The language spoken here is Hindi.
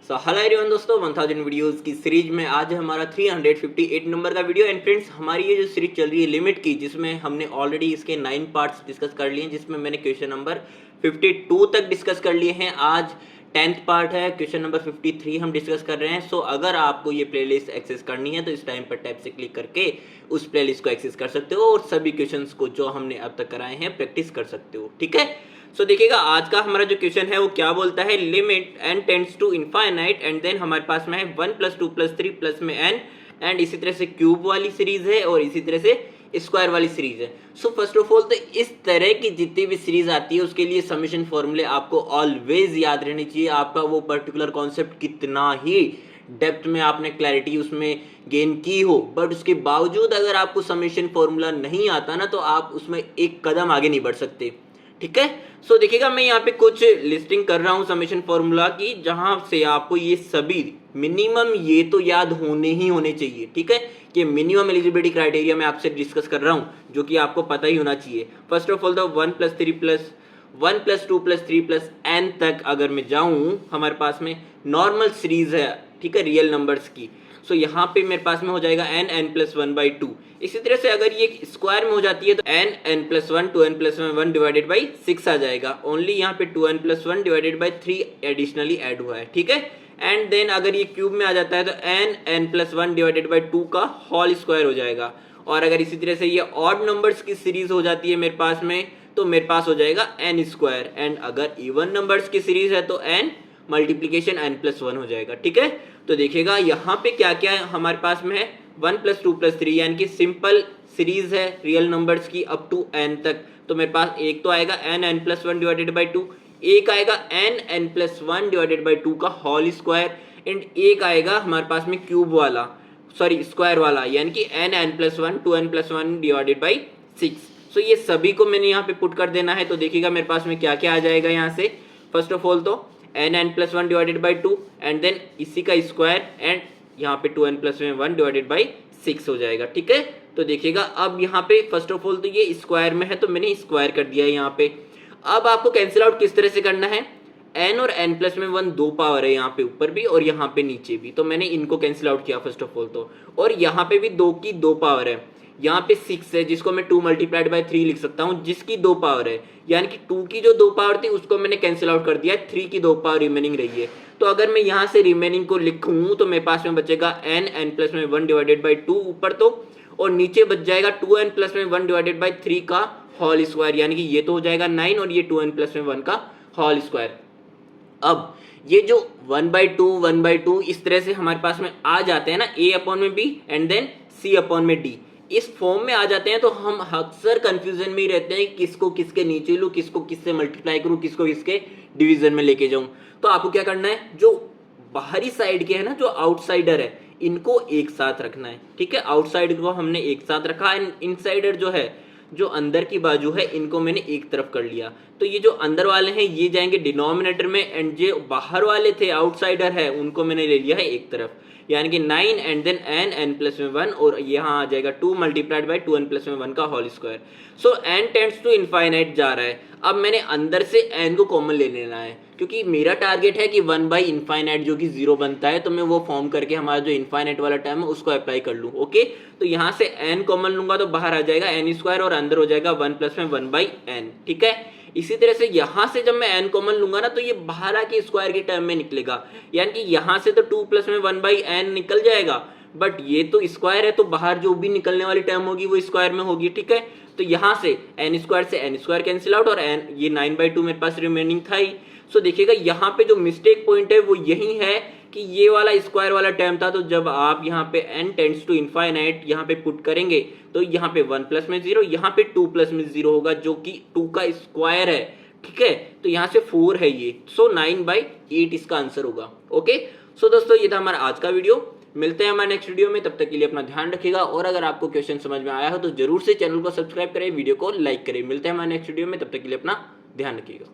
सो हेलो एवरीवन दोस्तों, 1000 वीडियोस की सीरीज में आज है हमारा 358 नंबर का वीडियो। एंड फ्रेंड्स, हमारी ये जो सीरीज चल रही है लिमिट की, जिसमें हमने ऑलरेडी इसके 9 पार्ट्स डिस्कस कर लिए हैं, जिसमें मैंने क्वेश्चन नंबर 52 तक डिस्कस कर लिए हैं। आज 10th पार्ट है, क्वेश्चन नंबर 53 हम डिस्कस कर रहे हैं। सो अगर आपको ये प्लेलिस्ट एक्सेस करनी है तो इस टाइम पर टैब से क्लिक करके उस प्लेलिस्ट को एक्सेस कर सकते हो और सभी क्वेश्चंस को जो हमने अब तक कराए हैं प्रैक्टिस कर सकते हो। ठीक है, सो देखिएगा आज का हमारा जो क्वेश्चन है वो क्या बोलता है, limit n tends to infinite and then हमारे पास में है 1 + 2 + 3 प्लस में n, एंड इसी तरह से क्यूब वाली सीरीज है और इसी तरह से स्क्वायर वाली सीरीज है। सो फर्स्ट ऑफ ऑल तो इस तरह की जितनी भी सीरीज आती है उसके लिए समेशन फॉर्मूले आपको ऑलवेज याद रहनी चाहिए। आपका वो पर्टिकुलर कॉन्सेप्ट कितना ही डेप्थ में आपने क्लैरिटी उसमें गेन की हो, बट उसके बावजूद अगर आपको समेशन फॉर्मूला नहीं आता ना, तो आप उसमें एक कदम आगे नहीं बढ़ सकते। ठीक है, सो देखिएगा मैं यहाँ पे कुछ लिस्टिंग कर रहा हूँ समेशन फॉर्मूला की, जहां से आपको ये सभी मिनिमम ये तो याद होने ही होने चाहिए। ठीक है, कि मिनिमम एलिजिबिलिटी क्राइटेरिया मैं आपसे डिस्कस कर रहा हूँ, जो कि आपको पता ही होना चाहिए। फर्स्ट ऑफ ऑल तो 1 + 3 + 1 + 2 + 3 + n तक अगर मैं जाऊं, हमारे पास में नॉर्मल सीरीज है, ठीक है, रियल नंबर्स की। सो यहाँ पे मेरे पास में हो जाएगा n + 1/2। इसी तरह से अगर ये स्क्वायर में हो जाती है तो n + 1 2n + 1 डिवाइडेड बाई 6 आ जाएगा। ओनली यहाँ पे 2n + 1 divided by 3 additionally add हुआ है। ठीक है, एंड देन अगर ये क्यूब में आ जाता है तो n + 1 डिवाइडेड बाई 2 का होल स्क्वायर हो जाएगा। और अगर इसी तरह से ये ऑड नंबर्स की सीरीज हो जाती है मेरे पास में, तो मेरे पास हो जाएगा n²। एंड अगर इवन नंबर्स की सीरीज है तो n मल्टीप्लीकेशन n + 1 हो जाएगा। ठीक है, तो देखिएगा यहाँ पे क्या क्या हमारे पास में है, 1 + 2 + 3 यानी कि सिंपल सीरीज है रियल नंबर्स की अप टू n तक। तो मेरे पास एक तो आएगा n + 1 डिवाइडेड बाई 2, एक आएगा n + 1 डिवाइडेड बाई 2 का होल स्क्वायर, एंड एक आएगा हमारे पास में क्यूब वाला, सॉरी स्क्वायर वाला, यानी कि n + 1 2n + 1 डिवाइडेड बाई 6। सो ये सभी को मैंने यहाँ पे पुट कर देना है। तो देखिएगा मेरे पास में क्या क्या आ जाएगा यहाँ से। फर्स्ट ऑफ ऑल तो n + 1 divided by 2 and then इसी का स्क्वायर, एंड यहाँ पे 2n + 1 डिवाइडेड बाई 6 हो जाएगा। ठीक है, तो देखिएगा अब यहाँ पे फर्स्ट ऑफ ऑल तो ये स्क्वायर में है तो मैंने स्क्वायर कर दिया है यहाँ पे। अब आपको कैंसिल आउट किस तरह से करना है, n और n + 1 दो पावर है यहाँ पे ऊपर भी और यहाँ पे नीचे भी, तो मैंने इनको कैंसिल आउट किया फर्स्ट ऑफ ऑल तो। और यहाँ पे भी 2 की 2 पावर है, यहाँ पे 6 है जिसको मैं 2 × 3 लिख सकता हूँ, जिसकी 2 पावर है, यानी कि 2 की जो 2 पावर थी उसको मैंने कैंसिल आउट कर दिया है, 3 की 2 पावर रिमेनिंग रही है। तो अगर मैं यहाँ से रिमेनिंग को लिखूँ तो मेरे पास में बचेगा n + 1 डिवाइडेड बाई 2 ऊपर तो, और नीचे बच जाएगा 2n + 1 डिवाइडेड बाई 3 का होल स्क्वायर, यानी कि ये तो हो जाएगा 9 और ये 2n + 1 का होल स्क्वायर। अब ये जो 1/2 1/2 इस तरह से हमारे पास में आ जाते हैं ना, a/b एंड देन c/d, इस फॉर्म में आ जाते हैं, तो हम अक्सर कंफ्यूजन में ही रहते हैं किसको किसके नीचे लूँ, किसको किससे मल्टीप्लाई करूँ, किसको किसके डिवीजन में लेके जाऊँ। तो आपको क्या करना है, जो बाहरी साइड के है ना, जो आउटसाइडर है, इनको एक साथ रखना है। ठीक है, आउटसाइड को हमने एक साथ रखा, एंड इनसाइडर जो है, जो अंदर की बाजू है, इनको मैंने एक तरफ कर लिया। तो ये जो अंदर वाले हैं ये जाएंगे डिनोमिनेटर में, एंड जो बाहर वाले थे आउटसाइडर है उनको मैंने ले लिया है एक तरफ, यानी कि 9 एंड देन n + 1, और यहाँ आ जाएगा 2 × 2n + 1 का whole square. So n tends to infinite जा रहा है। अब मैंने अंदर से n को कॉमन ले लेना है, क्योंकि मेरा टारगेट है कि 1/∞ जो कि 0 बनता है, तो मैं वो फॉर्म करके हमारा जो इनफाइनाइट वाला टर्म है उसको अप्लाई कर लूँ। ओके, तो यहाँ से n कॉमन लूंगा तो बाहर आ जाएगा n² और अंदर हो जाएगा 1 + 1/n। ठीक है, इसी तरह से यहाँ से जब मैं n कॉमन लूंगा ना, तो ये बाहर आके स्क्वायर के टर्म में निकलेगा, यानी कि यहाँ से तो 2 + 1/n निकल जाएगा, बट ये तो स्क्वायर है तो बाहर जो भी निकलने वाली टर्म होगी वो स्क्वायर में होगी। ठीक है, तो यहाँ से n² से n² कैंसिल आउट, और n ये 9/2 मेरे पास रिमेनिंग था ही। सो देखिएगा यहाँ पे जो मिस्टेक पॉइंट है वो यही है कि ये वाला स्क्वायर वाला टर्म था, तो जब आप यहाँ पे n टेंड्स टू इनफाइनाइट यहाँ पे पुट करेंगे तो यहाँ पे 1 + में 0, यहाँ पे 2 + में 0 होगा, जो कि 2 का स्क्वायर है। ठीक है, तो यहाँ से 4 है ये, सो 9/8 इसका आंसर होगा। ओके, सो दोस्तों ये था हमारा आज का वीडियो। मिलते हैं हमारे नेक्स्ट वीडियो में, तब तक के लिए अपना ध्यान रखिएगा, और अगर आपको क्वेश्चन समझ में आया हो तो जरूर से चैनल को सब्सक्राइब करें, वीडियो को लाइक करें। मिलते हैं हमारे नेक्स्ट वीडियो में, तब तक के लिए अपना ध्यान रखिएगा।